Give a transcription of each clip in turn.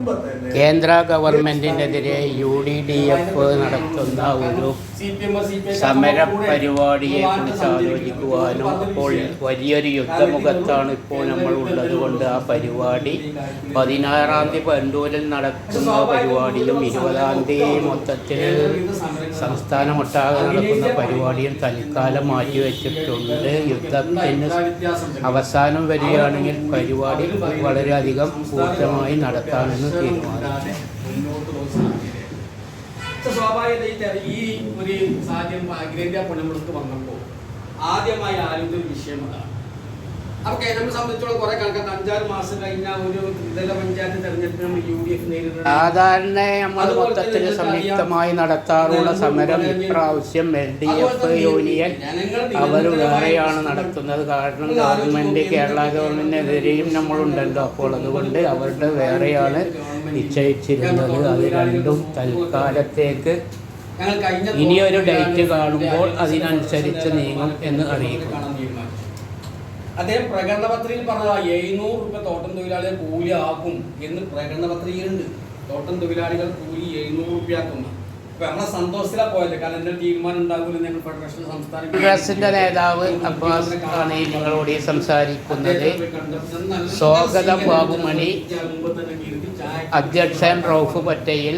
കേന്ദ്ര ഗവൺമെന്റിനെതിരെ UDDF നടത്തുന്ന ഒരു സമര പരിപാടിയെ കുറിച്ച് ആലോചിക്കുവാനും അപ്പോൾ വലിയൊരു യുദ്ധമുഖത്താണ് ഇപ്പോൾ നമ്മൾ ഉള്ളത് കൊണ്ട് ആ പരിപാടി 16-ാം തീയതി പന്തൂരിൽ നടത്തുന്ന പരിപാടിയും 20-ാം തീയതി മൊത്തത്തിൽ സംസ്ഥാനമൊട്ടാകെ നടക്കുന്ന പരിപാടിയും തൽക്കാലം മാറ്റിവെച്ചിട്ടുണ്ട്. യുദ്ധത്തിന് അവസാനം വരികയാണെങ്കിൽ പരിപാടി വളരെയധികം ഊർജ്ജമായി നടത്താമെന്ന് തീരുമാനിച്ചു. സ്വാഭാവികത ഈ ഒരു സാഹചര്യം അഖിലേന്ത്യാ പണിമുടക്ക് വന്നപ്പോൾ ആദ്യമായി ആലോചിച്ച വിഷയം അതാണ്. അപ്പൊ നമ്മളെ സംബന്ധിച്ചോളം കുറെ കണക്കാണ് 5-6 മാസം കഴിഞ്ഞ ഒരു ത്രിതല പഞ്ചായത്ത് തെരഞ്ഞെടുപ്പ് നമ്മൾ UDF നേരിടുന്നത്. സാധാരണ നമ്മൾ മൊത്തത്തിൽ സംയുക്തമായി നടത്താറുള്ള സമരം ഇപ്രാവശ്യം LDF യൂണിയൻ അവർ വേറെയാണ് നടത്തുന്നത്. കാരണം ഗവൺമെന്റ് കേരള ഗവൺമെന്റിനെതിരെയും നമ്മളുണ്ടല്ലോ. അപ്പോൾ അതുകൊണ്ട് അവരുടെ വേറെയാണ് നിശ്ചയിച്ചിരുന്നത്. അത് രണ്ടും തൽക്കാലത്തേക്ക് ഇനിയൊരു ഡേറ്റ് കാണുമ്പോൾ അതിനനുസരിച്ച് നീങ്ങും എന്ന് അറിയിക്കും. അദ്ദേഹം പ്രകടന പത്രികയിൽ പറഞ്ഞ 700 രൂപ തോട്ടം തൊഴിലാളികൾ കൂലി ആക്കും എന്ന് പ്രകടന പത്രികയിലുണ്ട്. തോട്ടം തൊഴിലാളികൾ കൂലി 700 രൂപയാക്കും. അപ്പൊ നമ്മളെ സന്തോഷത്തിലാണ് പോയത്. കാരണം എന്തൊരു തീരുമാനം ഉണ്ടാകുമെന്ന് ഞങ്ങൾ ഫെഡറേഷൻ സംസ്ഥാന നേതാവ് അബ്ബാസ് ആണ് നിങ്ങളോട് സംസാരിക്കുന്നത്. സ്വാഗതം ബാബുമണി, അധ്യക്ഷൻ റൌഫ് പറ്റയിൽ,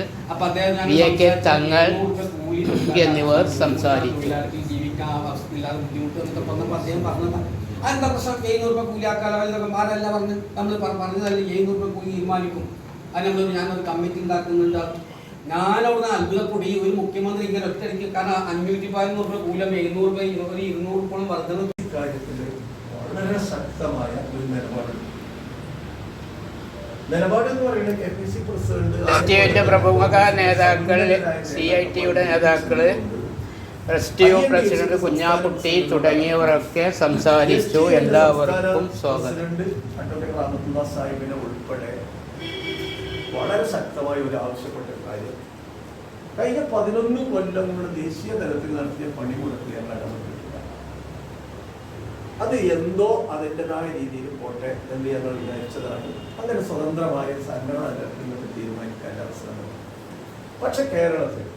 VK തങ്ങൾ എന്നിവർ സംസാരിച്ചു. എന്താ പ്രശ്നം? 700 രൂപ കൂലിയാക്കാലല്ല പറഞ്ഞ് നമ്മൾ പറഞ്ഞതല്ല. 700 രൂപ കൂലി തീരുമാനിക്കും. അത് ഞാനൊരു കമ്മിറ്റി ഉണ്ടാക്കുന്നുണ്ട്. ഞാനവിടെ അത്ഭുതപ്പെടി ഒരു മുഖ്യമന്ത്രി ഇങ്ങനെ ഒറ്റയടിക്ക്. കാരണം 514 രൂപ കൂലം 700 രൂപ 200 രൂപയോളം വർധന കാര്യത്തില് വളരെ ശക്തമായ ഒരു നിലപാടെന്ന് പറയുന്നത് KPC പ്രസിഡന്റ്, പ്രമുഖ നേതാക്കൾ, CIT-യുടെ നേതാക്കള്, പ്രസിഡന്റ് കുഞ്ഞാക്കുട്ടി തുടങ്ങിയവരൊക്കെ സംസാരിച്ചു. എല്ലാവർക്കും സ്വാഗതം. സാഹിബിനെ ഉൾപ്പെടെ വളരെ ശക്തമായി ഒരു ആവശ്യപ്പെട്ട കാര്യം കഴിഞ്ഞ 11 കൊല്ലം കൊണ്ട് ദേശീയ തലത്തിൽ നടത്തിയ പണിമുടക്ക് ഞങ്ങൾ ഇടപെട്ടിട്ടില്ല. അത് എന്തോ അതിൻ്റെതായ രീതിയിൽ പോട്ടെ എന്ന് ഞങ്ങൾ വിചാരിച്ചതാണ്. അങ്ങനെ സ്വതന്ത്രമായ സംഘടന ഇന്നത്തെ തീരുമാനിക്കാൻ അവസരം. പക്ഷെ കേരളത്തിൽ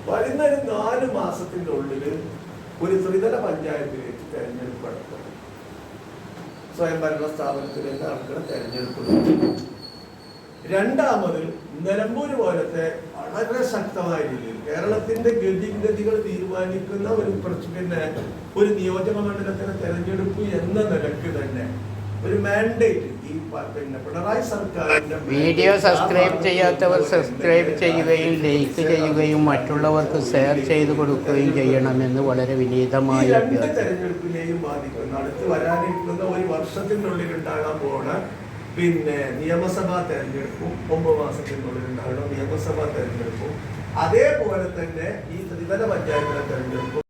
വരുന്ന 4 മാസത്തിന്റെ ഉള്ളിൽ ഒരു ത്രിതല പഞ്ചായത്തിലേക്ക് തെരഞ്ഞെടുപ്പ് നടത്തും. സ്വയംഭരണ സ്ഥാപനത്തിലേക്ക് നടക്കുന്ന തെരഞ്ഞെടുപ്പ്. രണ്ടാമത് നിലമ്പൂർ പോലത്തെ വളരെ ശക്തമായ രീതിയിൽ കേരളത്തിന്റെ ഗതികൾ തീരുമാനിക്കുന്ന ഒരു നിയോജക മണ്ഡലത്തിലെ തെരഞ്ഞെടുപ്പ് എന്ന നിലക്ക് തന്നെ ഒരു മാൻഡേറ്റ് ഈ പിണറായി സർക്കാരിന്റെ. വീഡിയോ സബ്സ്ക്രൈബ് ചെയ്യാത്തവർ സബ്സ്ക്രൈബ് ചെയ്യുകയും ലൈക്ക് ചെയ്യുകയും മറ്റുള്ളവർക്ക് ഷെയർ ചെയ്ത് കൊടുക്കുകയും ചെയ്യണമെന്ന് വളരെ വിനീതമായ തെരഞ്ഞെടുപ്പിനെയും ബാധിക്കുന്നു. അടുത്ത് വരാനിരിക്കുന്ന ഒരു വർഷത്തിനുള്ളിൽ ഉണ്ടാകാൻ പോണ നിയമസഭാ തെരഞ്ഞെടുപ്പും 9 മാസത്തിനുള്ളിൽ ഉണ്ടാകണം നിയമസഭാ തെരഞ്ഞെടുപ്പും അതേപോലെ തന്നെ ഈ ത്രിതല പഞ്ചായത്തിലെ തെരഞ്ഞെടുപ്പും